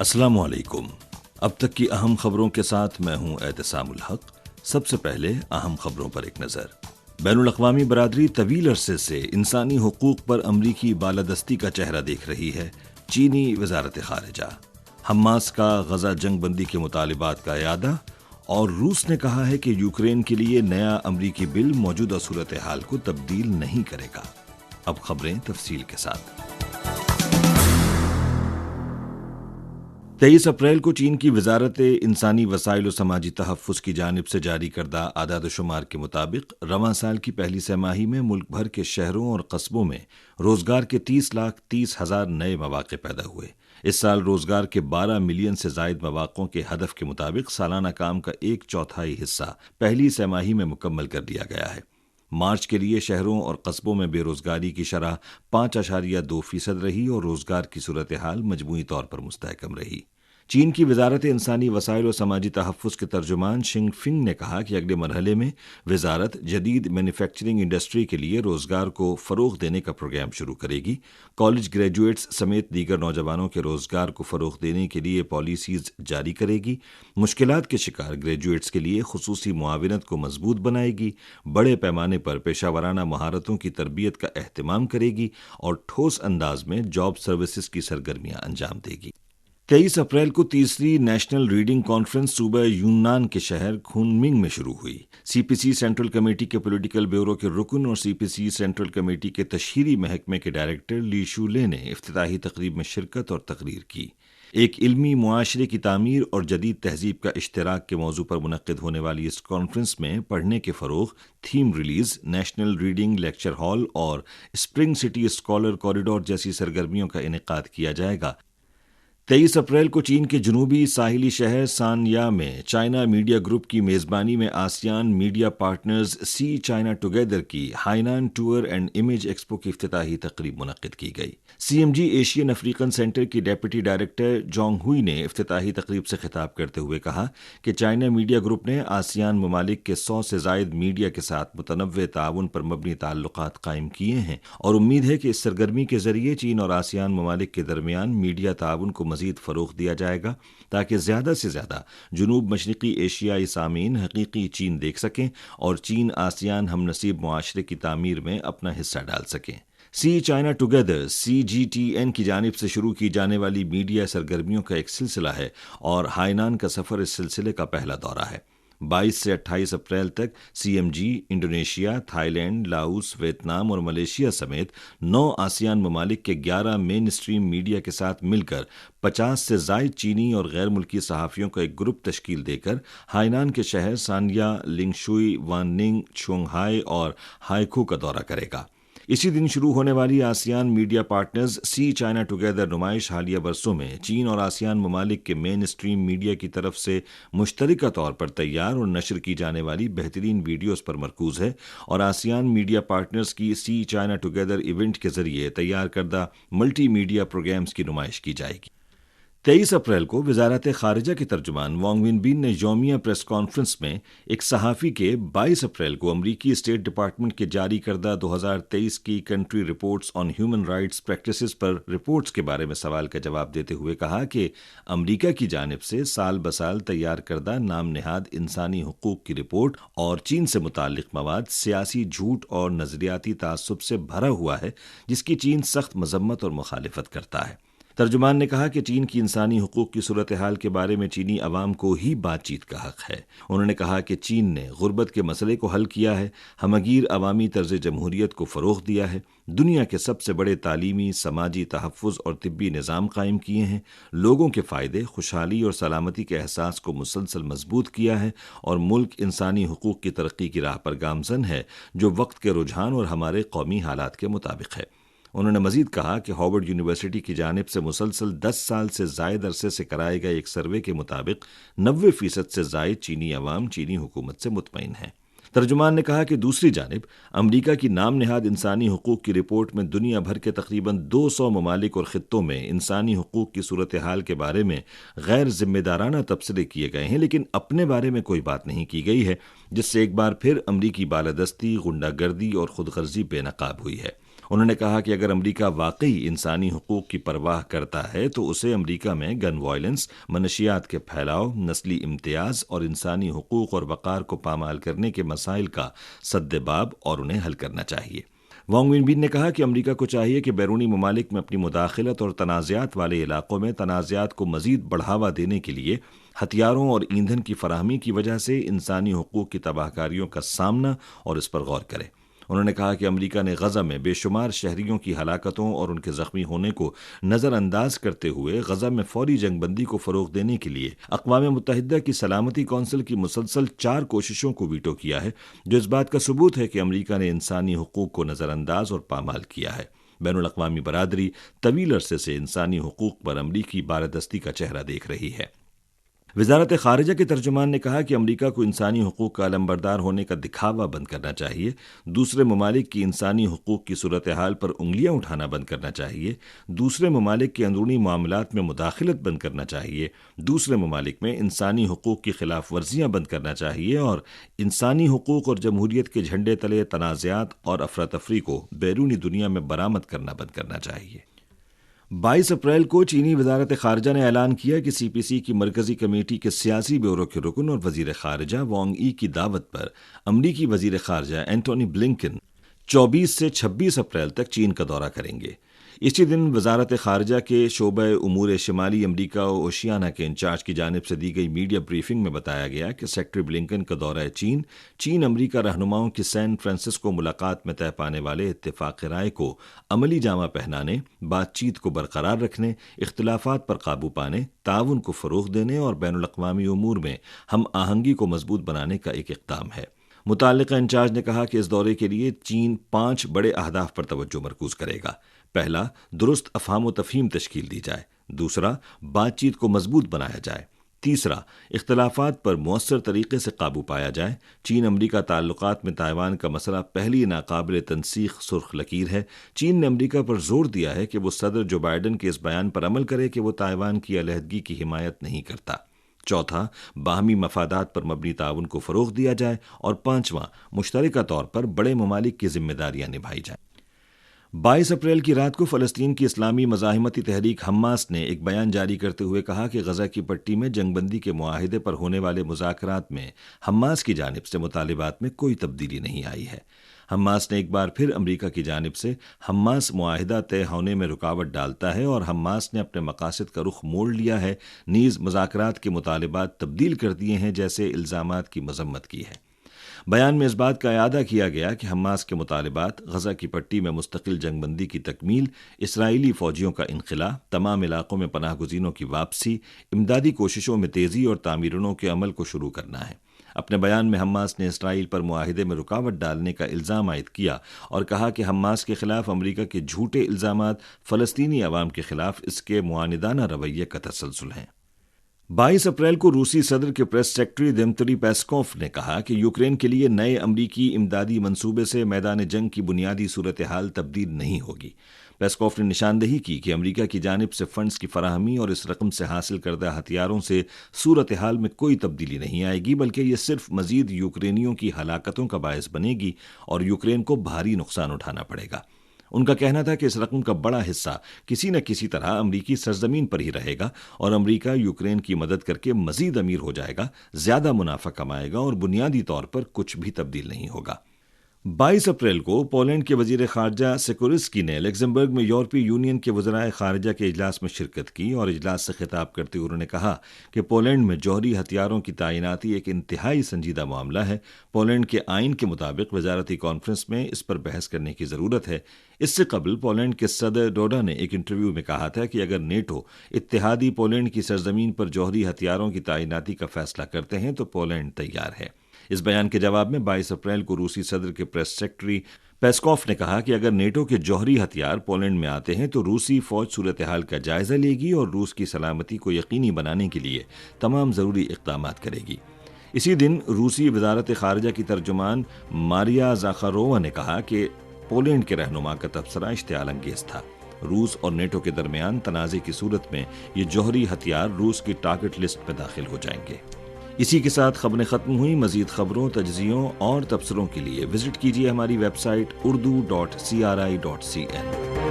السلام علیکم۔ اب تک کی اہم خبروں کے ساتھ میں ہوں اعتصام الحق۔ سب سے پہلے اہم خبروں پر ایک نظر۔ بین الاقوامی برادری طویل عرصے سے انسانی حقوق پر امریکی بالادستی کا چہرہ دیکھ رہی ہے۔ چینی وزارت خارجہ، حماس کا غزہ جنگ بندی کے مطالبات کا اعادہ، اور روس نے کہا ہے کہ یوکرین کے لیے نیا امریکی بل موجودہ صورتحال کو تبدیل نہیں کرے گا۔ اب خبریں تفصیل کے ساتھ۔ 23 اپریل کو چین کی وزارت انسانی وسائل و سماجی تحفظ کی جانب سے جاری کردہ اعداد و شمار کے مطابق رواں سال کی پہلی سہ ماہی میں ملک بھر کے شہروں اور قصبوں میں روزگار کے 30,30,000 نئے مواقع پیدا ہوئے۔ اس سال روزگار کے 12 ملین سے زائد مواقعوں کے ہدف کے مطابق سالانہ کام کا 1/4 حصہ پہلی سہ ماہی میں مکمل کر دیا گیا ہے۔ مارچ کے لیے شہروں اور قصبوں میں بے روزگاری کی شرح 5.2% رہی اور روزگار کی صورتحال مجموعی طور پر مستحکم رہی۔ چین کی وزارت انسانی وسائل و سماجی تحفظ کے ترجمان شنگ فنگ نے کہا کہ اگلے مرحلے میں وزارت جدید مینوفیکچرنگ انڈسٹری کے لیے روزگار کو فروغ دینے کا پروگرام شروع کرے گی۔ کالج گریجویٹس سمیت دیگر نوجوانوں کے روزگار کو فروغ دینے کے لیے پالیسیز جاری کرے گی۔ مشکلات کے شکار گریجویٹس کے لیے خصوصی معاونت کو مضبوط بنائے گی۔ بڑے پیمانے پر پیشہ ورانہ مہارتوں کی تربیت کا اہتمام کرے گی اور ٹھوس انداز میں جاب سروسز کی سرگرمیاں انجام دے گی۔ 23 اپریل کو تیسری نیشنل ریڈنگ کانفرنس صوبہ یوننان کے شہر کھونمنگ میں شروع ہوئی۔ سی پی سی سینٹرل کمیٹی کے پولیٹیکل بیورو کے رکن اور سی پی سی سینٹرل کمیٹی کے تشہیری محکمے کے ڈائریکٹر لی شولے نے افتتاحی تقریب میں شرکت اور تقریر کی۔ ایک علمی معاشرے کی تعمیر اور جدید تہذیب کا اشتراک کے موضوع پر منعقد ہونے والی اس کانفرنس میں پڑھنے کے فروغ، theme release, national reading lecture hall اور اسپرنگ سٹی اسکالر کوریڈور جیسی سرگرمیوں کا انعقاد کیا جائے گا۔ 23 اپریل کو چین کے جنوبی ساحلی شہر سانیا میں چائنا میڈیا گروپ کی میزبانی میں ASEAN media partners see China together کی Hainan tour and image expo کی افتتاحی تقریب منعقد کی گئی۔ C M G Asian African centre کی ڈیپٹی ڈائریکٹر جونگ ہوئی نے افتتاحی تقریب سے خطاب کرتے ہوئے کہا کہ چائنا میڈیا گروپ نے آسیان ممالک کے 100 سے زائد میڈیا کے ساتھ متنوع تعاون پر مبنی تعلقات قائم کیے ہیں اور امید ہے کہ اس سرگرمی کے ذریعے چین اور آسیان ممالک کے درمیان میڈیا تعاون کو مزید فروغ دیا جائے گا تاکہ زیادہ سے زیادہ جنوب مشرقی ایشیائی سامعین حقیقی چین دیکھ سکیں اور چین آسیان ہم نصیب معاشرے کی تعمیر میں اپنا حصہ ڈال سکیں۔ سی چائنا ٹوگیدر CGTN کی جانب سے شروع کی جانے والی میڈیا سرگرمیوں کا ایک سلسلہ ہے اور ہائنان کا سفر اس سلسلے کا پہلا دورہ ہے۔ 22 سے 28 اپریل تک CMG Indonesia, Thailand, Laos, Vietnam اور ملیشیا سمیت 9 آسیان ممالک کے 11 مین اسٹریم میڈیا کے ساتھ مل کر 50 سے زائد چینی اور غیر ملکی صحافیوں کا ایک گروپ تشکیل دے کر ہائنان کے شہر سانیا، لنگشوئی، واننگ، چونگہائی اور ہائیکو کا دورہ کرے گا۔ اسی دن شروع ہونے والی ASEAN media partners see China together نمائش حالیہ برسوں میں چین اور آسیان ممالک کے مین اسٹریم میڈیا کی طرف سے مشترکہ طور پر تیار اور نشر کی جانے والی بہترین ویڈیوز پر مرکوز ہے اور آسیان میڈیا پارٹنرز کی سی چائنا ٹوگیدر ایونٹ کے ذریعے تیار کردہ ملٹی میڈیا پروگرامز کی نمائش کی جائے گی۔ 23 اپریل کو وزارت خارجہ کے ترجمان وانگ ونبین نے یومیہ پریس کانفرنس میں ایک صحافی کے 22 اپریل کو امریکی اسٹیٹ ڈپارٹمنٹ کے جاری کردہ 2023 کی country reports on human rights practices per reports کے بارے میں سوال کا جواب دیتے ہوئے کہا کہ امریکہ کی جانب سے سال بسال تیار کردہ نام نہاد انسانی حقوق کی رپورٹ اور چین سے متعلق مواد سیاسی جھوٹ اور نظریاتی تعصب سے بھرا ہوا ہے، جس کی چین سخت مذمت اور مخالفت کرتا ہے۔ ترجمان نے کہا کہ چین کی انسانی حقوق کی صورتحال کے بارے میں چینی عوام کو ہی بات چیت کا حق ہے۔ انہوں نے کہا کہ چین نے غربت کے مسئلے کو حل کیا ہے، ہمگیر عوامی طرز جمہوریت کو فروغ دیا ہے، دنیا کے سب سے بڑے تعلیمی، سماجی تحفظ اور طبی نظام قائم کیے ہیں، لوگوں کے فائدے، خوشحالی اور سلامتی کے احساس کو مسلسل مضبوط کیا ہے اور ملک انسانی حقوق کی ترقی کی راہ پر گامزن ہے جو وقت کے رجحان اور ہمارے قومی حالات کے مطابق ہے۔ انہوں نے مزید کہا کہ ہارورڈ یونیورسٹی کی جانب سے مسلسل 10 سال سے زائد عرصے سے کرائے گئے ایک سروے کے مطابق 90% سے زائد چینی عوام چینی حکومت سے مطمئن ہیں۔ ترجمان نے کہا کہ دوسری جانب امریکہ کی نام نہاد انسانی حقوق کی رپورٹ میں دنیا بھر کے تقریباً 200 ممالک اور خطوں میں انسانی حقوق کی صورتحال کے بارے میں غیر ذمہ دارانہ تبصرے کیے گئے ہیں، لیکن اپنے بارے میں کوئی بات نہیں کی گئی ہے، جس سے ایک بار پھر امریکی بالادستی، غنڈہ گردی اور خود غرضی بے نقاب ہوئی ہے۔ انہوں نے کہا کہ اگر امریکہ واقعی انسانی حقوق کی پرواہ کرتا ہے تو اسے امریکہ میں گن وائلنس، منشیات کے پھیلاؤ، نسلی امتیاز اور انسانی حقوق اور وقار کو پامال کرنے کے مسائل کا سد باب اور انہیں حل کرنا چاہیے۔ وانگ ونبین نے کہا کہ امریکہ کو چاہیے کہ بیرونی ممالک میں اپنی مداخلت اور تنازعات والے علاقوں میں تنازعات کو مزید بڑھاوا دینے کے لیے ہتھیاروں اور ایندھن کی فراہمی کی وجہ سے انسانی حقوق کی تباہ کاریوں کا سامنا اور اس پر غور کرے۔ انہوں نے کہا کہ امریکہ نے غزہ میں بے شمار شہریوں کی ہلاکتوں اور ان کے زخمی ہونے کو نظر انداز کرتے ہوئے غزہ میں فوری جنگ بندی کو فروغ دینے کے لیے اقوام متحدہ کی سلامتی کونسل کی مسلسل 4 کوششوں کو ویٹو کیا ہے، جو اس بات کا ثبوت ہے کہ امریکہ نے انسانی حقوق کو نظر انداز اور پامال کیا ہے۔ بین الاقوامی برادری طویل عرصے سے انسانی حقوق پر امریکی بالادستی کا چہرہ دیکھ رہی ہے۔ وزارت خارجہ کے ترجمان نے کہا کہ امریکہ کو انسانی حقوق کا علمبردار ہونے کا دکھاوا بند کرنا چاہیے، دوسرے ممالک کی انسانی حقوق کی صورتحال پر انگلیاں اٹھانا بند کرنا چاہیے، دوسرے ممالک کے اندرونی معاملات میں مداخلت بند کرنا چاہیے، دوسرے ممالک میں انسانی حقوق کی خلاف ورزیاں بند کرنا چاہیے اور انسانی حقوق اور جمہوریت کے جھنڈے تلے تنازعات اور افراتفری کو بیرونی دنیا میں برآمد کرنا بند کرنا چاہیے۔ 22 اپریل کو چینی وزارت خارجہ نے اعلان کیا کہ سی پی سی کی مرکزی کمیٹی کے سیاسی بیورو کے رکن اور وزیر خارجہ وانگ ای کی دعوت پر امریکی وزیر خارجہ اینٹونی بلنکن 24 سے 26 اپریل تک چین کا دورہ کریں گے۔ اسی دن وزارت خارجہ کے شعبہ امور شمالی امریکہ و اوشیانہ کے انچارج کی جانب سے دی گئی میڈیا بریفنگ میں بتایا گیا کہ سیکٹری بلنکن کا دورہ چین امریکہ رہنماؤں کی سین فرانسسکو ملاقات میں طے پانے والے اتفاق رائے کو عملی جامہ پہنانے، بات چیت کو برقرار رکھنے، اختلافات پر قابو پانے، تعاون کو فروغ دینے اور بین الاقوامی امور میں ہم آہنگی کو مضبوط بنانے کا ایک اقدام ہے۔ متعلقہ انچارج نے کہا کہ اس دورے کے لیے چین 5 بڑے اہداف پر توجہ مرکوز کرے گا۔ پہلا، درست افہام و تفہیم تشکیل دی جائے۔ دوسرا، بات چیت کو مضبوط بنایا جائے۔ تیسرا، اختلافات پر مؤثر طریقے سے قابو پایا جائے۔ چین امریکہ تعلقات میں تائیوان کا مسئلہ پہلی ناقابل تنسیق سرخ لکیر ہے۔ چین نے امریکہ پر زور دیا ہے کہ وہ صدر جو بائیڈن کے اس بیان پر عمل کرے کہ وہ تائیوان کی علیحدگی کی حمایت نہیں کرتا۔ چوتھا، باہمی مفادات پر مبنی تعاون کو فروغ دیا جائے اور پانچواں، مشترکہ طور پر بڑے ممالک کی ذمہ داریاں نبھائی جائیں۔ 22 اپریل کی رات کو فلسطین کی اسلامی مزاحمتی تحریک حماس نے ایک بیان جاری کرتے ہوئے کہا کہ غزہ کی پٹی میں جنگ بندی کے معاہدے پر ہونے والے مذاکرات میں حماس کی جانب سے مطالبات میں کوئی تبدیلی نہیں آئی ہے۔ حماس نے ایک بار پھر امریکہ کی جانب سے حماس معاہدہ طے ہونے میں رکاوٹ ڈالتا ہے اور حماس نے اپنے مقاصد کا رخ موڑ لیا ہے، نیز مذاکرات کے مطالبات تبدیل کر دیے ہیں جیسے الزامات کی مذمت کی ہے۔ بیان میں اس بات کا اعادہ کیا گیا کہ حماس کے مطالبات غزہ کی پٹی میں مستقل جنگ بندی کی تکمیل، اسرائیلی فوجیوں کا انخلاء، تمام علاقوں میں پناہ گزینوں کی واپسی، امدادی کوششوں میں تیزی اور تعمیروں کے عمل کو شروع کرنا ہے۔ اپنے بیان میں حماس نے اسرائیل پر معاہدے میں رکاوٹ ڈالنے کا الزام عائد کیا اور کہا کہ حماس کے خلاف امریکہ کے جھوٹے الزامات فلسطینی عوام کے خلاف اس کے معاندانہ رویے کا تسلسل ہیں۔ 22 اپریل کو روسی صدر کے پریس سیکرٹری دمتری پیسکوف نے کہا کہ یوکرین کے لیے نئے امریکی امدادی منصوبے سے میدان جنگ کی بنیادی صورتحال تبدیل نہیں ہوگی۔ پیسکوف نے نشاندہی کی کہ امریکہ کی جانب سے فنڈز کی فراہمی اور اس رقم سے حاصل کردہ ہتھیاروں سے صورتحال میں کوئی تبدیلی نہیں آئے گی، بلکہ یہ صرف مزید یوکرینیوں کی ہلاکتوں کا باعث بنے گی اور یوکرین کو بھاری نقصان اٹھانا پڑے گا۔ ان کا کہنا تھا کہ اس رقم کا بڑا حصہ کسی نہ کسی طرح امریکی سرزمین پر ہی رہے گا اور امریکہ یوکرین کی مدد کر کے مزید امیر ہو جائے گا، زیادہ منافع کمائے گا اور بنیادی طور پر کچھ بھی تبدیل نہیں ہوگا۔ 22 اپریل کو پولینڈ کے وزیر خارجہ سیکورسکی نے لگزمبرگ میں یورپی یونین کے وزرائے خارجہ کے اجلاس میں شرکت کی اور اجلاس سے خطاب کرتے ہوئے انہوں نے کہا کہ پولینڈ میں جوہری ہتھیاروں کی تعیناتی ایک انتہائی سنجیدہ معاملہ ہے۔ پولینڈ کے آئین کے مطابق وزارتی کانفرنس میں اس پر بحث کرنے کی ضرورت ہے۔ اس سے قبل پولینڈ کے صدر ڈوڈا نے ایک انٹرویو میں کہا تھا کہ اگر نیٹو اتحادی پولینڈ کی سرزمین پر جوہری ہتھیاروں کی تعیناتی کا فیصلہ کرتے ہیں تو پولینڈ تیار ہے۔ اس بیان کے جواب میں 22 اپریل کو روسی صدر کے پریس سیکرٹری پیسکوف نے کہا کہ اگر نیٹو کے جوہری ہتھیار پولینڈ میں آتے ہیں تو روسی فوج صورتحال کا جائزہ لے گی اور روس کی سلامتی کو یقینی بنانے کے لیے تمام ضروری اقدامات کرے گی۔ اسی دن روسی وزارت خارجہ کی ترجمان ماریا زاخارووا نے کہا کہ پولینڈ کے رہنما کا تبصرہ اشتعال انگیز تھا۔ روس اور نیٹو کے درمیان تنازع کی صورت میں یہ جوہری ہتھیار روس کی ٹارگٹ لسٹ میں داخل ہو جائیں گے۔ اسی کے ساتھ خبریں ختم ہوئی۔ مزید خبروں، تجزیوں اور تبصروں کے لیے وزٹ کیجیے ہماری ویب سائٹ urdu.cri.cn۔